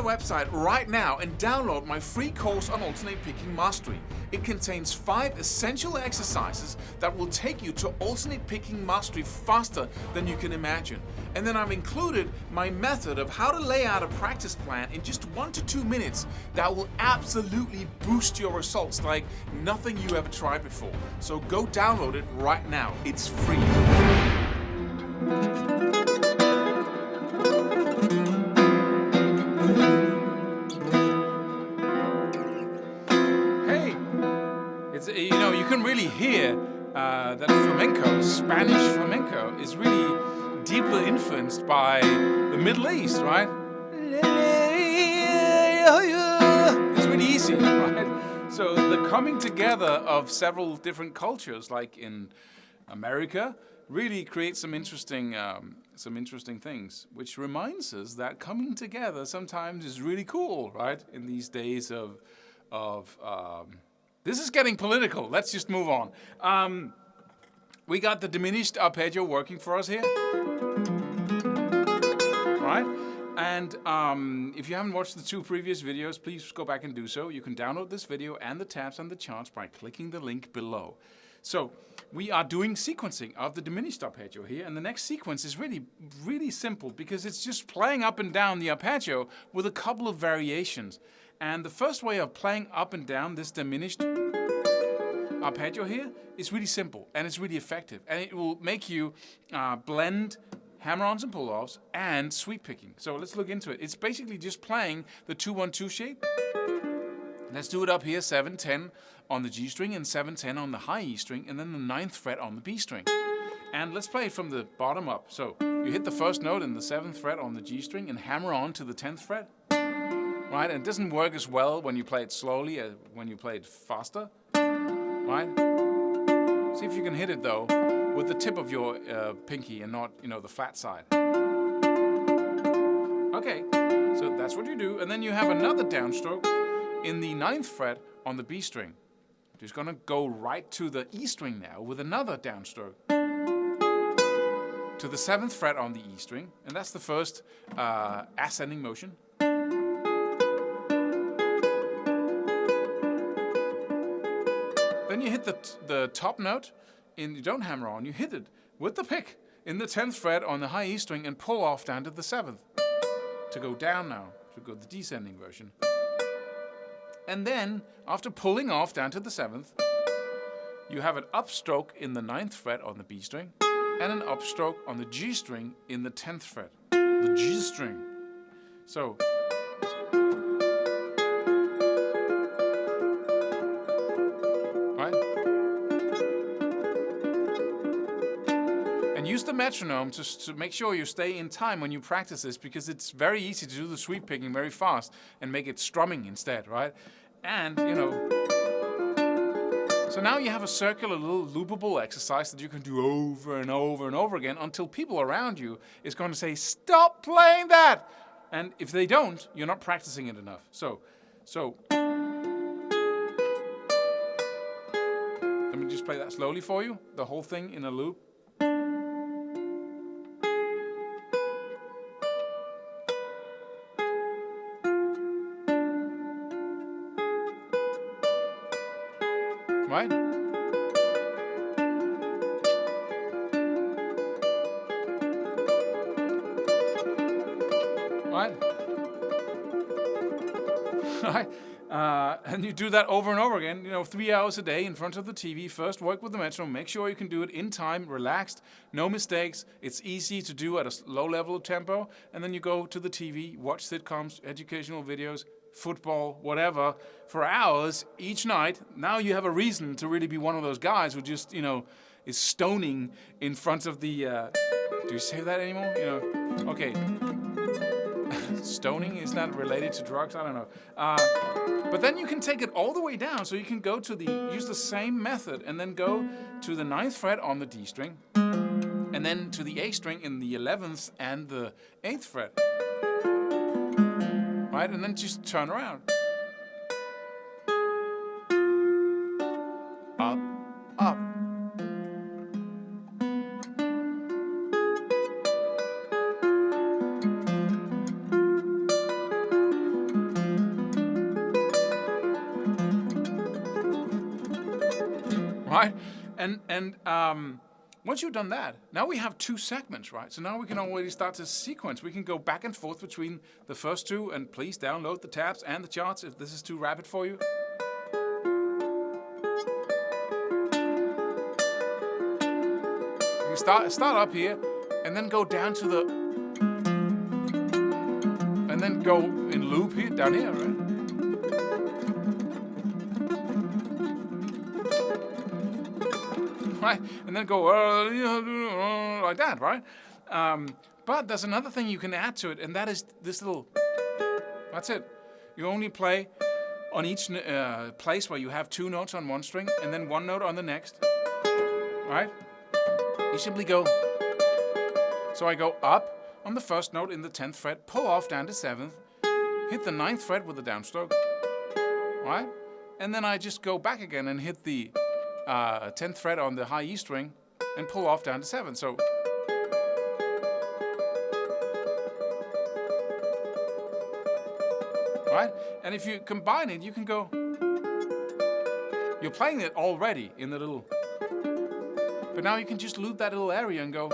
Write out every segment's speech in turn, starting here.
website right now and download my free course on alternate picking mastery. It contains 5 essential exercises that will take you to alternate picking mastery faster than you can imagine. And then I've included my method of how to lay out a practice plan in just 1 to 2 minutes that will absolutely boost your results like nothing you ever tried before. So go download it right now. It's free. You can really hear that flamenco, Spanish flamenco, is really deeply influenced by the Middle East, right? It's really easy, right? So the coming together of several different cultures, like in America, really creates some interesting things, which reminds us that coming together sometimes is really cool, right? In these days of this is getting political. Let's just move on. We got the diminished arpeggio working for us here, right? And if you haven't watched the 2 previous videos, please go back and do so. You can download this video and the tabs and the charts by clicking the link below. So we are doing sequencing of the diminished arpeggio here, and the next sequence is really, really simple because it's just playing up and down the arpeggio with a couple of variations. And the first way of playing up and down this diminished arpeggio here is really simple, and it's really effective. And it will make you blend hammer-ons and pull-offs and sweep picking. So let's look into it. It's basically just playing the 2-1-2 shape. Let's do it up here, 7-10 on the G string and 7-10 on the high E string, and then the 9th fret on the B string. And let's play it from the bottom up. So you hit the first note in the 7th fret on the G string and hammer on to the 10th fret. Right? And it doesn't work as well when you play it slowly as when you play it faster. Right? See if you can hit it though with the tip of your pinky and not, the flat side. Okay, so that's what you do. And then you have another downstroke in the 9th fret on the B string. Just gonna go right to the E string now with another downstroke to the 7th fret on the E string, and that's the first ascending motion. Then you hit the top note, you don't hammer on, you hit it with the pick in the 10th fret on the high E string and pull off down to the 7th to go down now, to go the descending version. And then, after pulling off down to the 7th, you have an upstroke in the 9th fret on the B string and an upstroke on the G string in the 10th fret, the G string. So, right? And use the metronome to make sure you stay in time when you practice this, because it's very easy to do the sweep picking very fast and make it strumming instead, right? And, so now you have a circular little loopable exercise that you can do over and over and over again until people around you is going to say, stop playing that! And if they don't, you're not practicing it enough. So let me just play that slowly for you, the whole thing in a loop. Right? Right? Right? And you do that over and over again, 3 hours a day in front of the TV. First, work with the metronome. Make sure you can do it in time, relaxed, no mistakes. It's easy to do at a low level of tempo. And then you go to the TV, watch sitcoms, educational videos, football, whatever, for hours each night. Now you have a reason to really be one of those guys who just, is stoning in front of the... do you say that anymore? Okay. Stoning, is that related to drugs? I don't know. But then you can take it all the way down, so you can go to use the same method, and then go to the 9th fret on the D string, and then to the A string in the 11th and the 8th fret. Right? And then just turn around. Up, up. right? And once you've done that, now we have 2 segments, right? So now we can already start to sequence. We can go back and forth between the first 2, and please download the tabs and the charts if this is too rapid for you. You start up here, and then go down to the, and then go in loop here, down here, right? Right? And then go like that, right? But there's another thing you can add to it, and that is this little, that's it. You only play on each place where you have 2 notes on one string, and then 1 note on the next, right? You simply go, so I go up on the first note in the 10th fret, pull off down to 7th, hit the 9th fret with a downstroke, right? And then I just go back again and hit the 10th fret on the high E string and pull off down to 7. So right? And if you combine it, you can go, you're playing it already in the little, but now you can just loop that little area and go,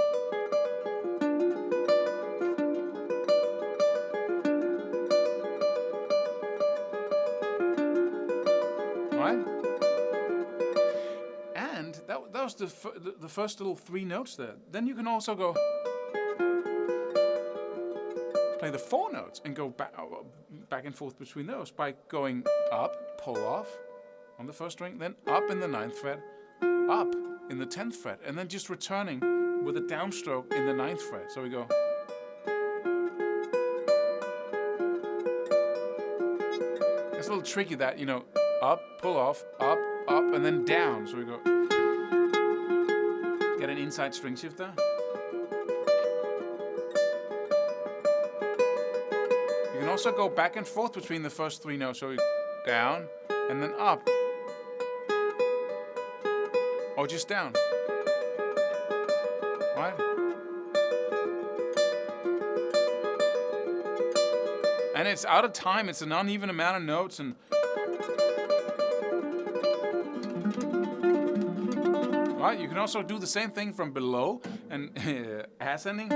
right? And that was the first little 3 notes there. Then you can also go play the 4 notes and go back and forth between those by going up, pull off on the first string, then up in the 9th fret, up in the 10th fret, and then just returning with a downstroke in the 9th fret. So we go. It's a little tricky that, you know, up, pull off, up, and then down. So we go. Get an inside string shift there. You can also go back and forth between the first 3 notes. So we down and then up. Or just down. Right? And it's out of time. It's an uneven amount of notes, and right, you can also do the same thing from below and ascending.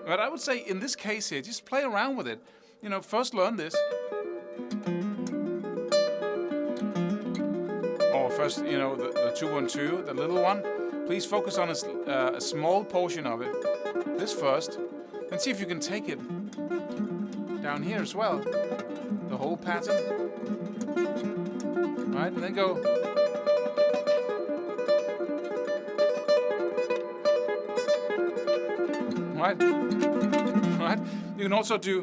But I would say in this case here, just play around with it. You know, first learn this. Or first, you know, the 2-1-2, the little one. Please focus on a small portion of it. This first. Then see if you can take it down here as well. The whole pattern. Right, and then go. Right? Right? You can also do,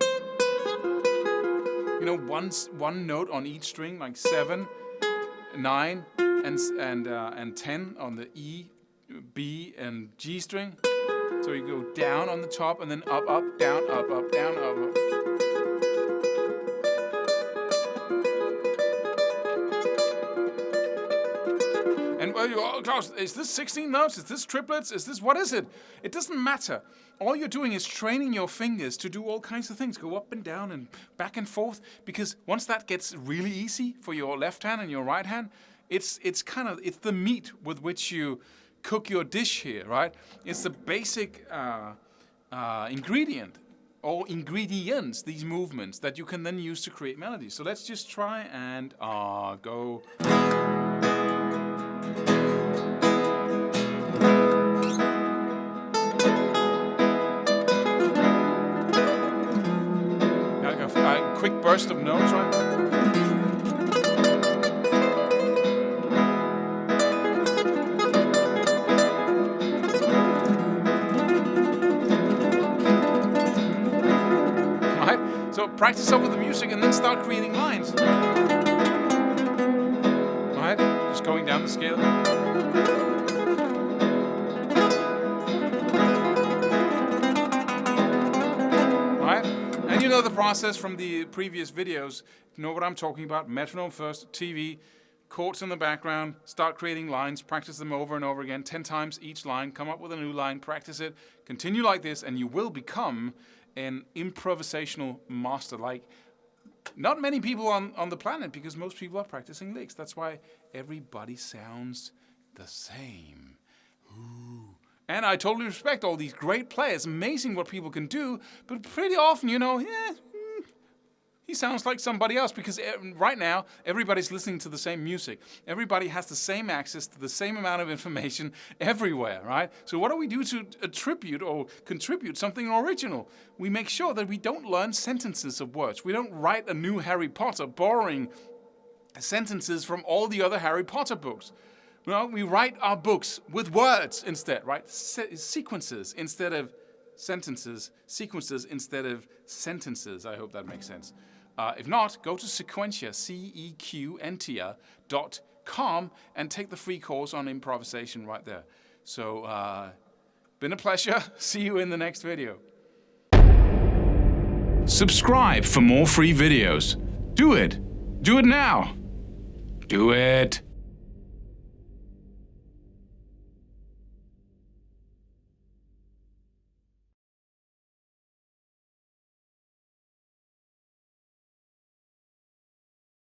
you know, one note on each string, like 7, 9, and 10 on the E, B, and G string. So you go down on the top and then up, down, up, down, up. And well, oh, Claus, is this 16 notes? Is this triplets? Is this, what is it? It doesn't matter. All you're doing is training your fingers to do all kinds of things. Go up and down and back and forth. Because once that gets really easy for your left hand and your right hand, it's the meat with which you cook your dish here, right? It's the basic ingredient or ingredients, these movements that you can then use to create melodies. So let's just try and go. A quick burst of notes, right? So practice over the music and then start creating lines. Alright, just going down the scale. Alright, and you know the process from the previous videos. You know what I'm talking about. Metronome first, TV, chords in the background, start creating lines, practice them over and over again, 10 times each line, come up with a new line, practice it, continue like this, and you will become an improvisational master. Like, not many people on the planet, because most people are practicing licks. That's why everybody sounds the same. Ooh. And I totally respect all these great players. Amazing what people can do, but pretty often, he sounds like somebody else, because right now, everybody's listening to the same music. Everybody has the same access to the same amount of information everywhere, right? So what do we do to attribute or contribute something original? We make sure that we don't learn sentences of words. We don't write a new Harry Potter borrowing sentences from all the other Harry Potter books. Well, we write our books with words instead, right? Sequences instead of sentences, sequences instead of sentences. I hope that makes sense. If not, go to Sequentia, sequentia.com, and take the free course on improvisation right there. So, been a pleasure. See you in the next video. Subscribe for more free videos. Do it. Do it now. Do it.